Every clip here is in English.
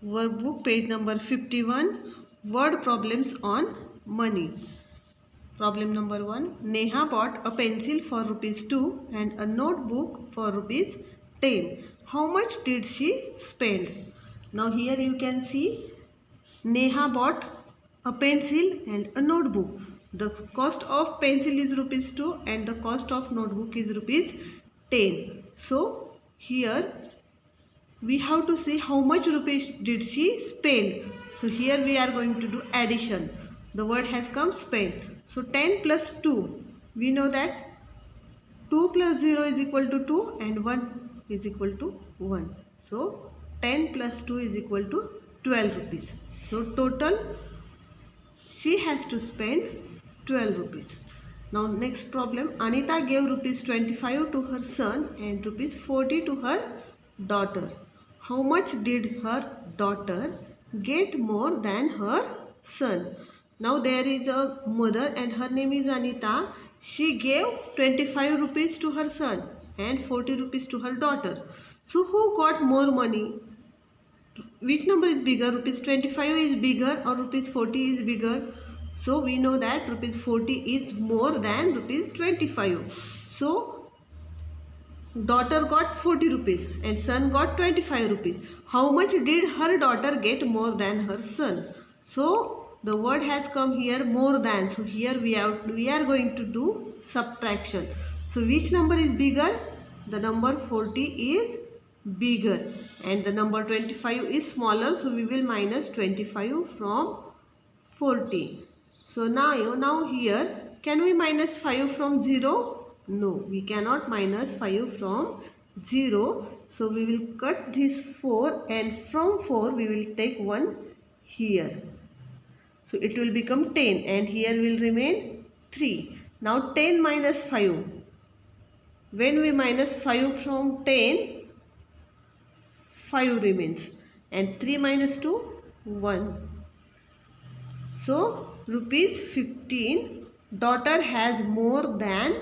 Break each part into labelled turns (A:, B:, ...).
A: Workbook page number 51. Word problems on money. Problem number 1. Neha bought a pencil for rupees 2 and a notebook for rupees 10. How much did she spend? Now here you can see Neha bought a pencil and a notebook. The cost of pencil is rupees 2 and the cost of notebook is rupees 10. So here we have to see how much rupees did she spend. So here we are going to do addition. The word has come spend. So 10 plus 2. We know that 2 plus 0 is equal to 2 and 1 is equal to 1. So 10 plus 2 is equal to 12 rupees. So total she has to spend 12 rupees. Now next problem. Anita gave rupees 25 to her son and rupees 40 to her daughter. How much did her daughter get more than her son? Now there is a mother and her name is Anita. She gave 25 rupees to her son and 40 rupees to her daughter. So who got more money? Which number is bigger? Rupees 25 is bigger or rupees 40 is bigger? So we know that rupees 40 is more than rupees 25. So daughter got 40 rupees and son got 25 rupees. How much did her daughter get more than her son? So the word has come here more than. So here we are going to do subtraction. So which number is bigger? The number 40 is bigger and the number 25 is smaller. So we will minus 25 from 40. So now here can we minus 5 from 0? No, we cannot minus 5 from 0. So we will cut this 4 and from 4 we will take 1 here. So it will become 10 and here will remain 3. Now 10 minus 5. When we minus 5 from 10, 5 remains and 3 minus 2, 1. So rupees 15 daughter has more than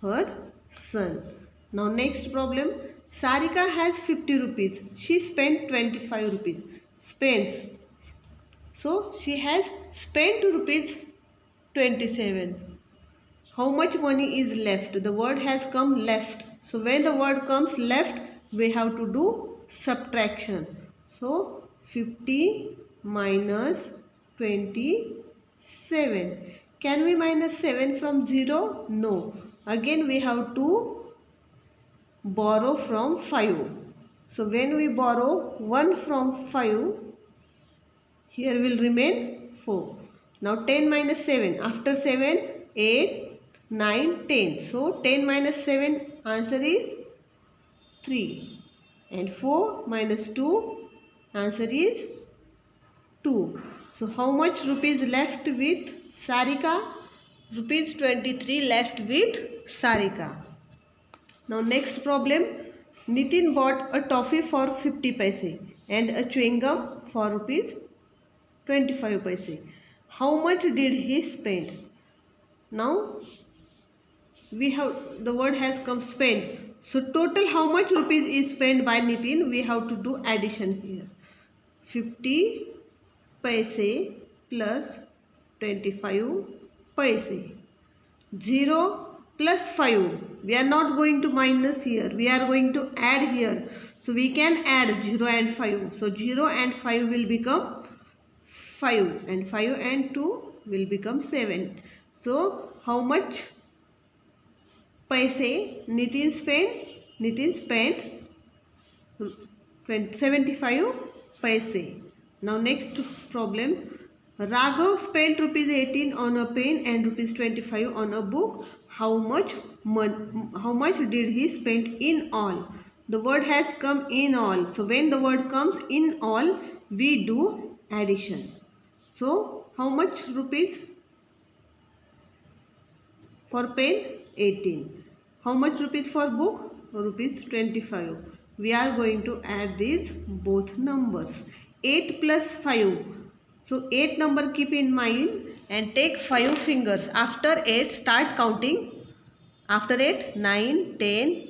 A: her son. Now next problem. Sarika has 50 rupees. She spent 25 rupees. Spends. So she has spent rupees 27. How much money is left? The word has come left. So when the word comes left, we have to do subtraction. So 50 minus 27. Can we minus 7 from 0? No. Again we have to borrow from 5. So when we borrow 1 from 5, here will remain 4. Now 10 minus 7. After 7, 8, 9, 10. So 10 minus 7 answer is 3. And 4 minus 2 answer is 2. So how much rupees left with Sarika? Rupees 23 left with Sarika. Now next problem. Nitin bought a toffee for 50 paise and a chewing gum for rupees 25 paise. How much did he spend? Now we have the word has come spend. So total how much rupees is spent by Nitin? We have to do addition here. 50 paise plus 25 paise. 0 plus 5. We are not going to minus here. We are going to add here. So we can add 0 and 5. So 0 and 5 will become 5 and 5 and 2 will become 7. So how much paise Nitin spent? Nitin spent 75 paise. Now next problem. Raghav spent rupees 18 on a pen and rupees 25 on a book. How much did he spend in all? The word has come in all. So when the word comes in all, we do addition. So how much rupees for pen? 18. How much rupees for book? Rupees 25. We are going to add these both numbers. 8 plus 5. So 8 number keep in mind and take 5 fingers. After 8 start counting. After 8 9, 10,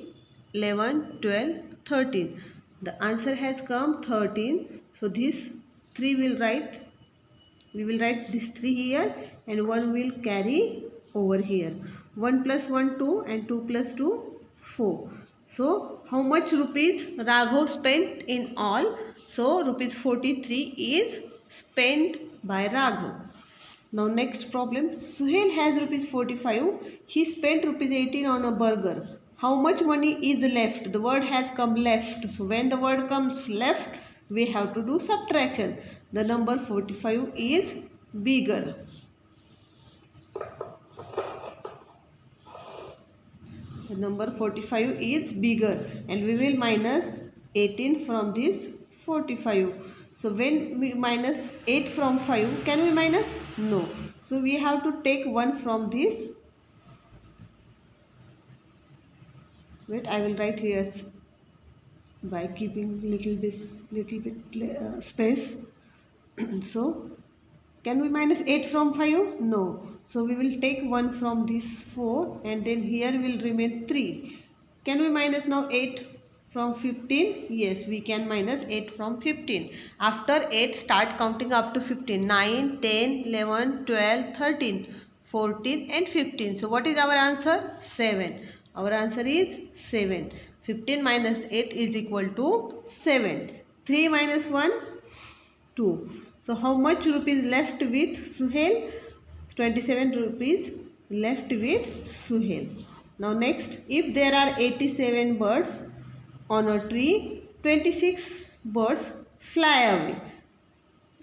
A: 11, 12, 13. The answer has come 13. So this 3 will write, we will write this 3 here and 1 will carry over here. 1 plus 1 2 and 2 plus 2 4. So how much rupees Raghav spent in all? So rupees 43 is spent by Raghav. Now next problem, Suhail has rupees 45. He spent rupees 18 on a burger. How much money is left? The word has come left. So when the word comes left, we have to do subtraction. The number 45 is bigger. The number 45 is bigger and we will minus 18 from this 45. So when we minus 8 from 5, can we minus? No. So we have to take 1 from this. Wait, I will write here by keeping little bit space. So can we minus 8 from 5? No. So we will take 1 from this 4 and then here will remain 3. Can we minus now 8 from 15? Yes, we can minus 8 from 15. After 8, start counting up to 15. 9, 10, 11, 12, 13, 14 and 15. So what is our answer? 7. Our answer is 7. 15 minus 8 is equal to 7. 3 minus 1, 2. So how much rupees left with Suhail? 27 rupees left with Suhail. Now next, if there are 87 birds on a tree, 26 birds fly away.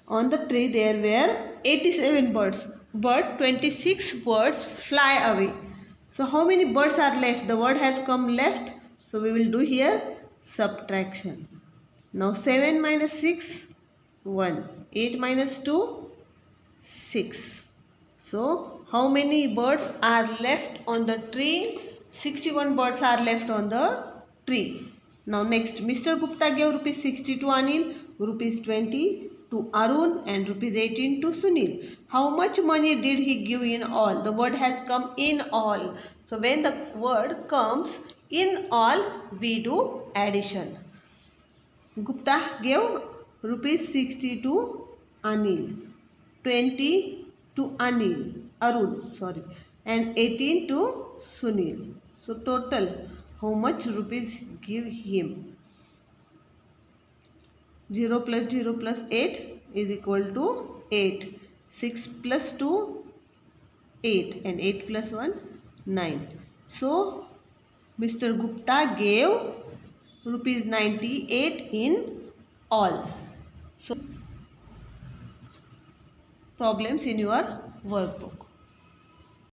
A: On the tree there were 87 birds, but 26 birds fly away. So how many birds are left? The word has come left. So we will do here subtraction. Now 7 minus 6, 1. 8 minus 2, 6. So how many birds are left on the tree? 61 birds are left on the tree. Now next, Mr. Gupta gave rupees 60 to Anil, rupees 20 to Arun and rupees 18 to Sunil. How much money did he give in all? The word has come in all. So when the word comes in all, we do addition. Gupta gave rupees 60 to Anil, 20 to Arun, and 18 to Sunil. So total, how much rupees give him? 0 plus 0 plus 8 is equal to 8. 6 plus 2, 8 and 8 plus 1, 9. So Mr. Gupta gave rupees 98 in all. So problems in your workbook.